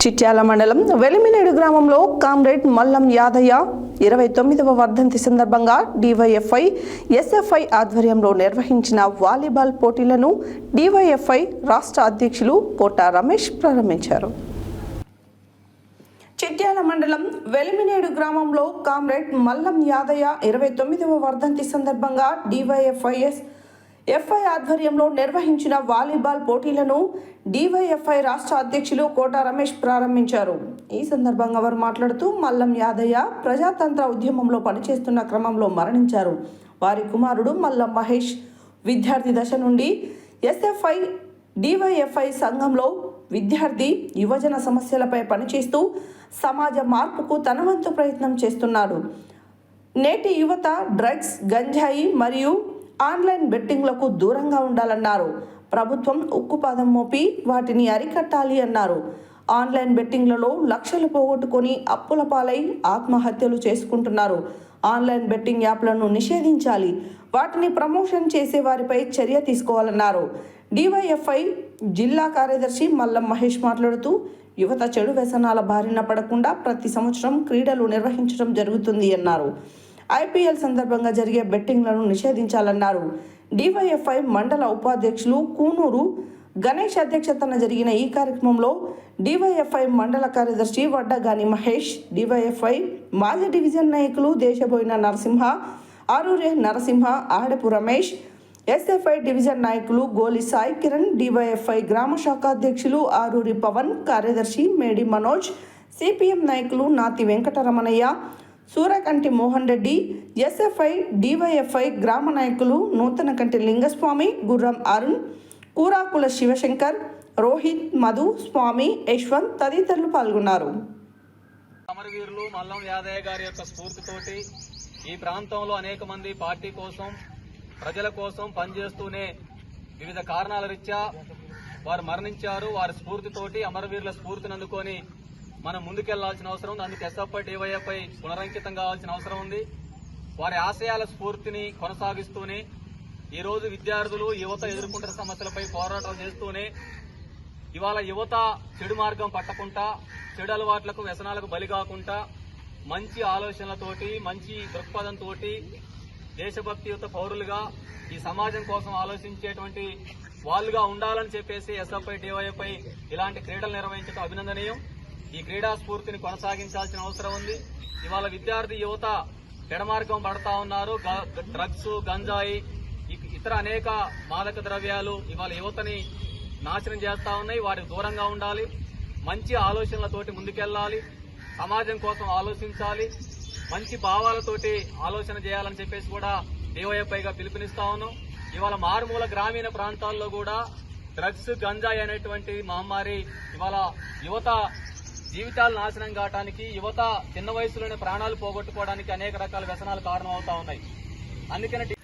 చిట్యాల మండలం వెలిమినేడు గ్రామంలో కామ్రేడ్ మల్లం యాదయ్య 29వ వర్ధంతి సందర్భంగా డివైఎఫ్ఐ ఎస్ఎఫ్ఐ ఆధ్వర్యంలో నిర్వహించిన వాలీబాల్ పోటీలను డివైఎఫ్ఐ రాష్ట్ర అధ్యక్షులు కోట రమేష్ ప్రారంభించారు. చిట్యాల మండలం వెలిమినేడు గ్రామంలో కామ్రేడ్ మల్లం యాదయ్య 29వ వర్ధంతి సందర్భంగా డివైఎఫ్ఐ ఆధ్వర్యంలో నిర్వహించిన వాలీబాల్ పోటీలను డివైఎఫ్ఐ రాష్ట్ర అధ్యక్షులు కోట రమేష్ ప్రారంభించారు. ఈ సందర్భంగా వారు మాట్లాడుతూ మల్లం యాదయ్య ప్రజాతంత్ర ఉద్యమంలో పనిచేస్తున్న క్రమంలో మరణించారు. వారి కుమారుడు మల్లం మహేష్ విద్యార్థి దశ నుండి ఎస్ఎఫ్ఐ డివైఎఫ్ఐ సంఘంలో విద్యార్థి యువజన సమస్యలపై పనిచేస్తూ సమాజ మార్పుకు తన వంతు ప్రయత్నం చేస్తున్నాడు. నేటి యువత డ్రగ్స్, గంజాయి మరియు ఆన్లైన్ బెట్టింగ్లకు దూరంగా ఉండాలన్నారు. ప్రభుత్వం ఉక్కుపాదం మోపి వాటిని అరికట్టాలి అన్నారు. ఆన్లైన్ బెట్టింగ్లలో లక్షలు పోగొట్టుకొని అప్పుల పాలై ఆత్మహత్యలు చేసుకుంటున్నారు. ఆన్లైన్ బెట్టింగ్ యాప్లను నిషేధించాలి, వాటిని ప్రమోషన్ చేసే వారిపై చర్య తీసుకోవాలన్నారు. డివైఎఫ్ఐ జిల్లా కార్యదర్శి మల్లం మహేష్ మాట్లాడుతూ యువత చెడు వ్యసనాల బారిన పడకుండా ప్రతి సంవత్సరం క్రీడలు నిర్వహించడం జరుగుతుంది అన్నారు. ఐపీఎల్ సందర్భంగా జరిగే బెట్టింగ్లను నిషేధించాలన్నారు. డివైఎఫ్ఐ మండల ఉపాధ్యక్షులు కూనూరు గణేష్ అధ్యక్షతన జరిగిన ఈ కార్యక్రమంలో డివైఎఫ్ఐ మండల కార్యదర్శి వడ్డగాని మహేష్, డివైఎఫ్ఐ మాజీ డివిజన్ నాయకులు దేశబోయిన నరసింహ, ఆరూరే నరసింహ, ఆడపు రమేష్, ఎస్ఎఫ్ఐ డివిజన్ నాయకులు గోలి సాయి కిరణ్, డివైఎఫ్ఐ గ్రామ శాఖ అధ్యక్షులు ఆరూరి పవన్, కార్యదర్శి మేడి మనోజ్, సిపిఎం నాయకులు నాతి వెంకటరమణయ్య, సూరకంటి మోహన్ రెడ్డి, ఎస్ఎఫ్ఐ డివైఎఫ్ఐ గ్రామ నాయకులు నూతనకంటి లింగస్వామి, గుర్రం అరుణ్, కూరాకుల శివశంకర్, రోహిత్, మధు, స్వామి, యశ్వంత్ తదితరులు పాల్గొన్నారు. అమరవీరులు మల్లం యాదయ్య గారి యొక్క స్ఫూర్తితోటి ఈ ప్రాంతంలో అనేక మంది పార్టీ కోసం, ప్రజల కోసం పనిచేస్తూనే వివిధ కారణాల రీత్యా వారు మరణించారు. వారి స్ఫూర్తితోటి అమరవీరుల స్ఫూర్తిని అందుకొని మనం ముందుకెళ్లాల్సిన అవసరం ఉంది. అందుకు ఎస్ఎఫ్ఐ డివైఎఫ్ఐ పునరంకితం కావాల్సిన అవసరం ఉంది. వారి ఆశయాల స్ఫూర్తిని కొనసాగిస్తూనే ఈరోజు విద్యార్థులు, యువత ఎదుర్కొంటున్న సమస్యలపై పోరాటం చేస్తూనే ఇవాళ యువత చెడు మార్గం పట్టకుండా, చెడు అలవాట్లకు, వ్యసనాలకు బలి కాకుండా మంచి ఆలోచనలతోటి, మంచి దృక్పథంతో దేశభక్తియుత పౌరులుగా ఈ సమాజం కోసం ఆలోచించేటువంటి వాళ్ళుగా ఉండాలని చెప్పేసి ఎస్ఎఫ్ఐ డివైఎఫ్ఐ ఇలాంటి క్రీడలు నిర్వహించడం అభినందనీయం. ఈ క్రీడా స్ఫూర్తిని కొనసాగించాల్సిన అవసరం ఉంది. ఇవాళ విద్యార్థి యువత పెడమార్గం పడతా ఉన్నారు. డ్రగ్స్, గంజాయి, ఇతర అనేక మాదక ద్రవ్యాలు ఇవాళ యువతని నాశనం చేస్తా ఉన్నాయి. వారికి దూరంగా ఉండాలి, మంచి ఆలోచనలతోటి ముందుకెళ్లాలి, సమాజం కోసం ఆలోచించాలి, మంచి భావాలతోటి ఆలోచన చేయాలని చెప్పేసి కూడా డివైఎఫ్ఐగా పిలుపునిస్తా ఉన్నాం. ఇవాళ మారుమూల గ్రామీణ ప్రాంతాల్లో కూడా డ్రగ్స్, గంజాయి అనేటువంటి మహమ్మారి ఇవాళ యువత జీవితాలు నాశనం కావడానికి, యువత చిన్న వయసులోనే ప్రాణాలు పోగొట్టుకోవడానికి అనేక రకాల వ్యసనాలు కారణం అవుతా ఉన్నాయి. అందుకని